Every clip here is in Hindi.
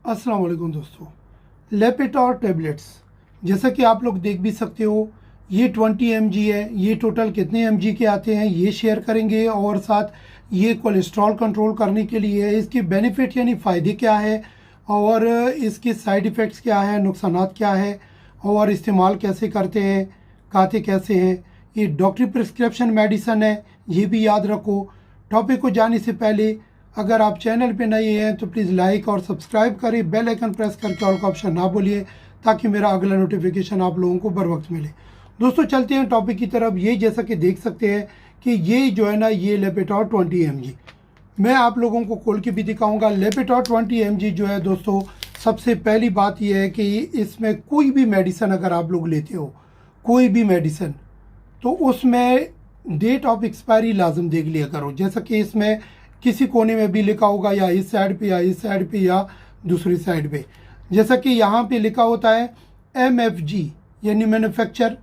अस्सलाम वालेकुम दोस्तों। लेपिटॉर टेबलेट्स, जैसा कि आप लोग देख भी सकते हो, ये 20 mg है। ये टोटल कितने mg के आते हैं ये शेयर करेंगे, और साथ ये कोलेस्ट्रॉल कंट्रोल करने के लिए है। इसके बेनिफिट यानी फ़ायदे क्या है, और इसके साइड इफ़ेक्ट्स क्या है, नुकसानात क्या है, और इस्तेमाल कैसे करते हैं, खाते कैसे हैं। ये डॉक्टरी प्रिस्क्रिप्शन मेडिसन है, ये भी याद रखो। टॉपिक को जाने से पहले अगर आप चैनल पे नए हैं तो प्लीज़ लाइक और सब्सक्राइब करें, बेल आइकन प्रेस करके ऑल का ऑप्शन ना भूलिए, ताकि मेरा अगला नोटिफिकेशन आप लोगों को बर वक्त मिले। दोस्तों चलते हैं टॉपिक की तरफ। ये जैसा कि देख सकते हैं कि ये जो है ना, ये लेपिटॉर 20 mg मैं आप लोगों को खोल के भी दिखाऊंगा। लेपिटॉर 20 mg जो है दोस्तों, सबसे पहली बात यह है कि इसमें कोई भी मेडिसन अगर आप लोग लेते हो, कोई भी मेडिसन, तो उसमें डेट ऑफ एक्सपायरी लाजम देख लिया करो। जैसा कि इसमें किसी कोने में भी लिखा होगा, या इस साइड पे या इस साइड पे या दूसरी साइड पे। जैसा कि यहाँ पे लिखा होता है MFG यानी मैन्युफैक्चर,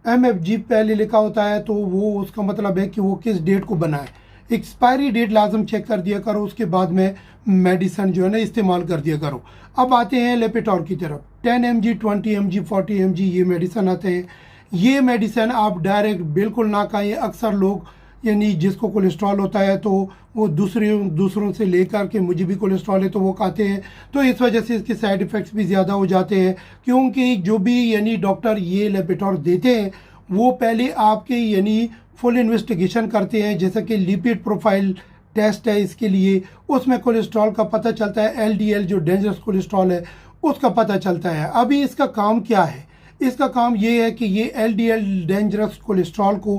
MFG पहले लिखा होता है, तो वो उसका मतलब है कि वो किस डेट को बना है। एक्सपायरी डेट लाजम चेक कर दिया करो, उसके बाद में मेडिसन जो है ना इस्तेमाल कर दिया करो। अब आते हैं लेपिटॉर की तरफ। 10 mg, 20 mg, 40 mg ये मेडिसन आते हैं। ये मेडिसन आप डायरेक्ट बिल्कुल ना खाएं। अक्सर लोग यानी जिसको कोलेस्ट्रॉल होता है तो वो दूसरों से लेकर के, मुझे भी कोलेस्ट्रॉल है तो वो खाते हैं, तो इस वजह से इसके साइड इफ़ेक्ट्स भी ज़्यादा हो जाते हैं। क्योंकि जो भी यानी डॉक्टर ये लेपिटॉर देते हैं, वो पहले आपके यानी फुल इन्वेस्टिगेशन करते हैं। जैसा कि लिपिड प्रोफाइल टेस्ट है इसके लिए, उसमें कोलेस्ट्रॉल का पता चलता है। LDL जो डेंजरस कोलेस्ट्रॉल है उसका पता चलता है। अभी इसका काम क्या है? इसका काम ये है कि ये LDL डेंजरस कोलेस्ट्रॉल को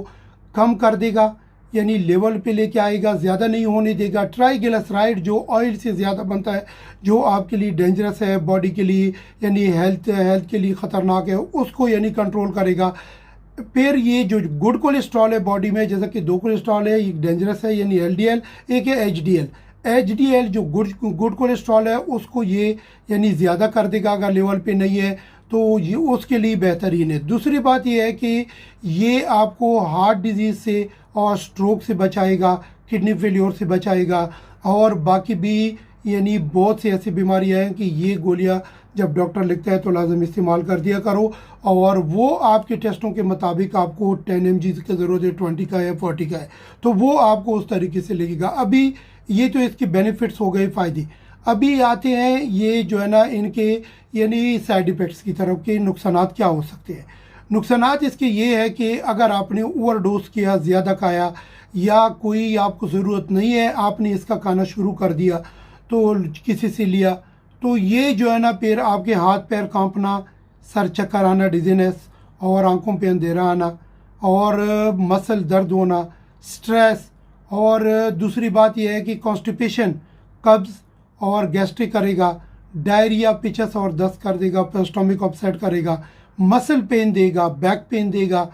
कम कर देगा, यानी लेवल पे लेके आएगा, ज़्यादा नहीं होने देगा। ट्राइग्लिसराइड जो ऑयल से ज़्यादा बनता है, जो आपके लिए डेंजरस है, बॉडी के लिए यानी हेल्थ के लिए ख़तरनाक है, उसको यानी कंट्रोल करेगा। फिर ये जो गुड कोलेस्ट्रॉल है बॉडी में, जैसा कि दो कोलेस्ट्रॉल है, एक डेंजरस है यानी LDL, एक है HDL जो गुड कोलेस्ट्रॉल है, उसको ये यानी ज़्यादा कर देगा अगर लेवल पे नहीं है, तो ये उसके लिए बेहतरीन है। दूसरी बात ये है कि ये आपको हार्ट डिजीज़ से और स्ट्रोक से बचाएगा, किडनी फेलियर से बचाएगा, और बाकी भी यानी बहुत सी ऐसी बीमारियां हैं कि ये गोलियां जब डॉक्टर लिखता है तो लाजम इस्तेमाल कर दिया करो। और वो आपके टेस्टों के मुताबिक आपको 10 mg की ज़रूरत है, 20 का है, 40 का है, तो वो आपको उस तरीके से लगेगा। अभी ये तो इसके बेनिफिट्स हो गए, फ़ायदे। अभी आते हैं ये जो है ना इनके यानी साइड इफ़ेक्ट्स की तरफ के नुकसानात क्या हो सकते हैं। नुकसानात इसके ये है कि अगर आपने ओवरडोज किया, ज़्यादा खाया, या कोई आपको ज़रूरत नहीं है, आपने इसका खाना शुरू कर दिया तो किसी से लिया, तो ये जो है ना फिर आपके हाथ पैर कांपना, सर चक्कर आना, डिजीनेस, और आंखों पे अंधेरा आना, और मसल दर्द होना, स्ट्रेस, और दूसरी बात यह है कि कॉन्स्टिपेशन, कब्ज़ और गैस्ट्रिक करेगा, डायरिया, पिचस और दस्त कर देगा, स्टोमिक अपसेट करेगा, मसल पेन देगा, बैक पेन देगा।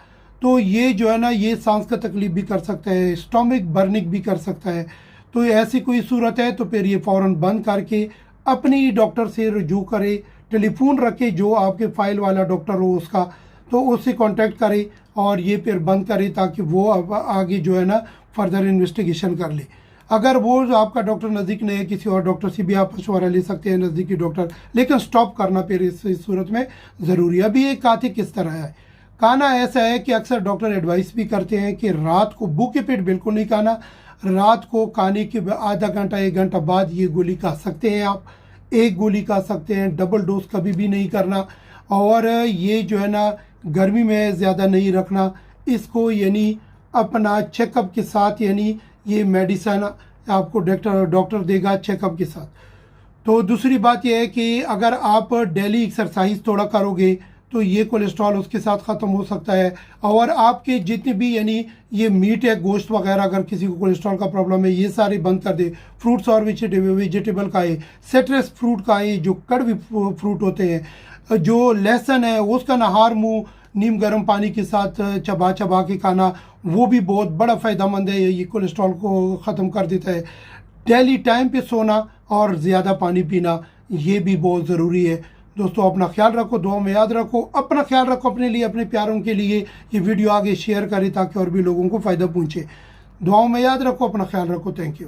तो ये जो है ना, ये सांस का तकलीफ भी कर सकता है, स्टोमिक बर्निंग भी कर सकता है। तो ऐसी कोई सूरत है तो फिर ये फ़ौरन बंद करके अपनी डॉक्टर से रुजू करे, टेलीफोन रखे, जो आपके फाइल वाला डॉक्टर हो उसका, तो उससे कांटेक्ट करे और ये फिर बंद करे, ताकि वो अब आगे जो है ना फर्दर इन्वेस्टिगेशन कर ले। अगर वो जो आपका डॉक्टर नज़दीक नहीं है, किसी और डॉक्टर से भी आप मशवरा ले सकते हैं, नज़दीकी डॉक्टर, लेकिन स्टॉप करना फिर इस सूरत में ज़रूरी है। अभी ये खाते किस तरह है? खाना ऐसा है कि अक्सर डॉक्टर एडवाइस भी करते हैं कि रात को भूखे पेट बिल्कुल नहीं खाना। रात को खाने के आधा घंटा 1 घंटा बाद ये गोली खा सकते हैं आप, एक गोली खा सकते हैं। डबल डोज कभी भी नहीं करना, और ये जो है ना गर्मी में ज़्यादा नहीं रखना इसको, यानी अपना चेकअप के साथ, यानी ये मेडिसन आपको डॉक्टर देगा चेकअप के साथ। तो दूसरी बात यह है कि अगर आप डेली एक्सरसाइज थोड़ा करोगे तो ये कोलेस्ट्रॉल उसके साथ ख़त्म हो सकता है। और आपके जितने भी यानी ये मीट है, गोश्त वगैरह, अगर किसी को कोलेस्ट्रॉल का प्रॉब्लम है, ये सारे बंद कर दे। फ्रूट्स और वेजिटेबल खाए, सिट्रस फ्रूट खाए, जो कड़वी फ्रूट होते हैं। जो लहसुन है उसका नहार मुँह नीम गर्म पानी के साथ चबा चबा के खाना, वो भी बहुत बड़ा फ़ायदेमंद है, ये कोलेस्ट्रॉल को ख़त्म कर देता है। डेली टाइम पे सोना और ज़्यादा पानी पीना, ये भी बहुत ज़रूरी है। दोस्तों अपना ख्याल रखो, दुआ में याद रखो, अपना ख्याल रखो, अपने लिए, अपने प्यारों के लिए ये वीडियो आगे शेयर करें ताकि और भी लोगों को फ़ायदा पहुँचे। दुआओं में याद रखो, अपना ख्याल रखो। Thank you.